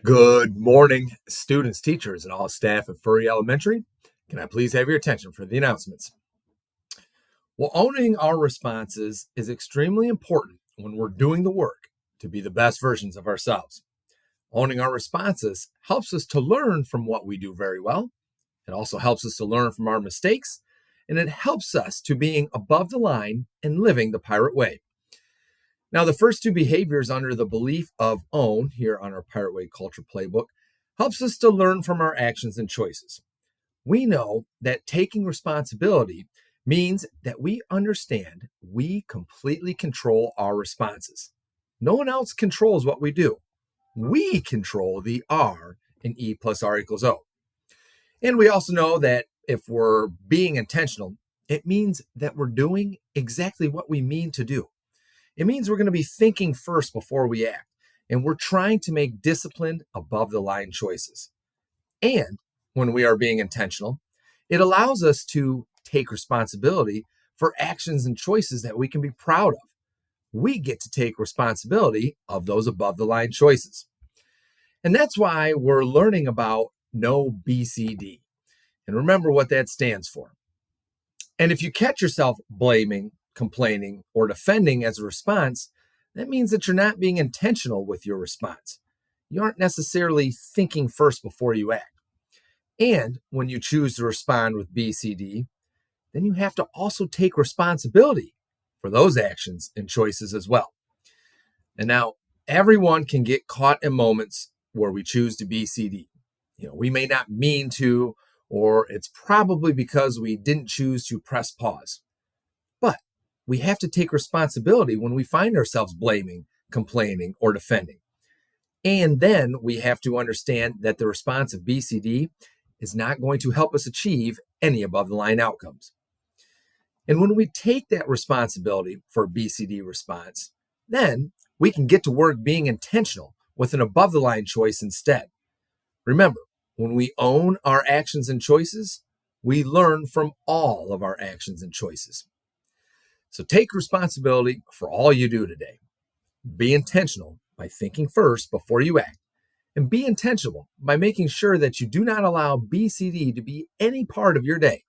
Good morning, students, teachers, and all staff at Furry Elementary. Can I please have your attention for the announcements? Well, owning our responses is extremely important when we're doing the work to be the best versions of ourselves. Owning our responses helps us to learn from what we do very well. It also helps us to learn from our mistakes, and it helps us to being above the line and living the pirate way. Now, the first two behaviors under the belief of own here on our Pirate Way Culture Playbook helps us to learn from our actions and choices. We know that taking responsibility means that we understand we completely control our responses. No one else controls what we do. We control the R in E plus R equals O. And we also know that if we're being intentional, it means that we're doing exactly what we mean to do. It means we're going to be thinking first before we act, and we're trying to make disciplined, above the line choices. And when we are being intentional, it allows us to take responsibility for actions and choices that we can be proud of. We get to take responsibility of those above the line choices. And that's why we're learning about no BCD. And remember what that stands for. And if you catch yourself blaming, complaining, or defending as a response, that means that you're not being intentional with your response. You aren't necessarily thinking first before you act. And when you choose to respond with BCD, then you have to also take responsibility for those actions and choices as well. And now, everyone can get caught in moments where we choose to BCD. We may not mean to, or it's probably because we didn't choose to press pause. But we have to take responsibility when we find ourselves blaming, complaining, or defending. And then we have to understand that the response of BCD is not going to help us achieve any above the line outcomes. And when we take that responsibility for a BCD response, then we can get to work being intentional with an above the line choice instead. Remember, when we own our actions and choices, we learn from all of our actions and choices. So take responsibility for all you do today. Be intentional by thinking first before you act. And be intentional by making sure that you do not allow BCD to be any part of your day.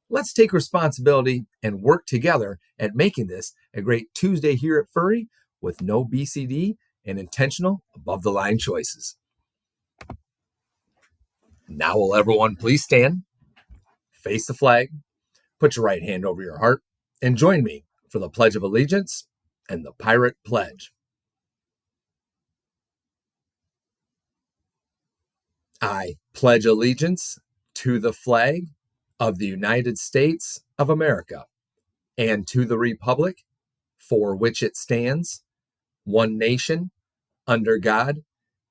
Let's take responsibility and work together at making this a great Tuesday here at Furry with no BCD and intentional above the line choices. Now will everyone please stand, face the flag, put your right hand over your heart, and join me for the Pledge of Allegiance and the Pirate Pledge. I pledge allegiance to the flag of the United States of America and to the republic for which it stands, one nation, under God,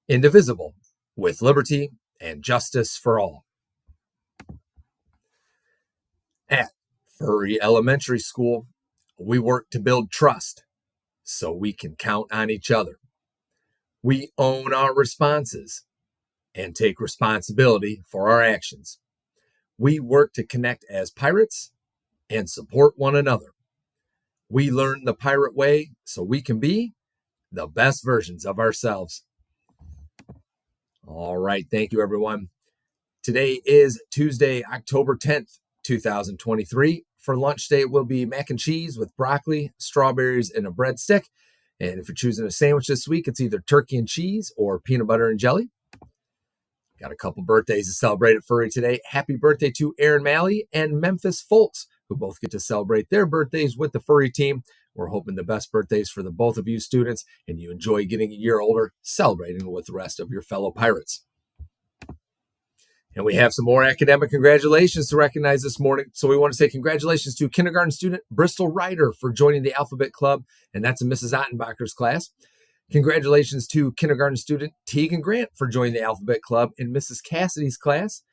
indivisible, with liberty and justice for all. At Furry Elementary School, we work to build trust so we can count on each other. We own our responses and take responsibility for our actions. We work to connect as pirates and support one another. We learn the pirate way so we can be the best versions of ourselves. All right, thank you, everyone. Today is Tuesday, October 10th, 2023. For lunch today, it will be mac and cheese with broccoli, strawberries, and a breadstick. And if you're choosing a sandwich this week, it's either turkey and cheese or peanut butter and jelly. Got a couple birthdays to celebrate at Furry today. Happy birthday to Aaron Malley and Memphis Foltz, who both get to celebrate their birthdays with the Furry team. We're hoping the best birthdays for the both of you students, and you enjoy getting a year older, celebrating with the rest of your fellow pirates. And we have some more academic congratulations to recognize this morning. So we want to say congratulations to kindergarten student Bristol Ryder for joining the Alphabet Club, and that's in Mrs. Ottenbacher's class. Congratulations to kindergarten student Tegan Grant for joining the Alphabet Club in Mrs. Cassidy's class.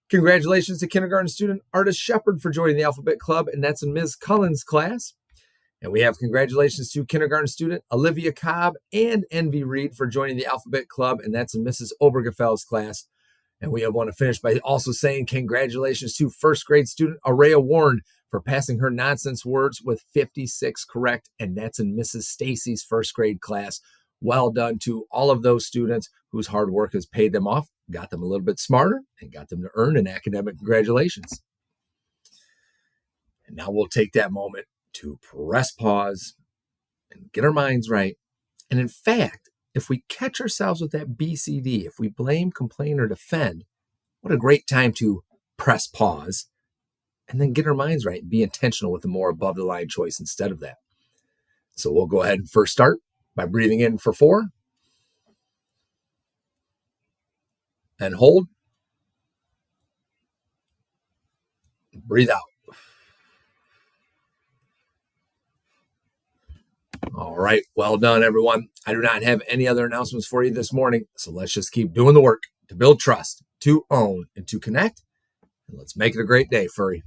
Congratulations to kindergarten student Artis Shepard for joining the Alphabet Club, and that's in Ms. Cullen's class. And we have congratulations to kindergarten student Olivia Cobb and Envy Reed for joining the Alphabet Club, and that's in Mrs. Obergefel's class. And we want to finish by also saying congratulations to first grade student Araya Warren for passing her nonsense words with 56 correct, and that's in Mrs. Stacy's first grade class. Well done to all of those students whose hard work has paid them off, got them a little bit smarter, and got them to earn an academic congratulations. And now we'll take that moment to press pause and get our minds right. And in fact, if we catch ourselves with that BCD, if we blame, complain, or defend, what a great time to press pause and then get our minds right and be intentional with a more above the line choice instead of that. So we'll go ahead and first start by breathing in for 4 and hold. Breathe out. All right. Well done, everyone. I do not have any other announcements for you this morning. So let's just keep doing the work to build trust, to own, and to connect. And let's make it a great day, Furry.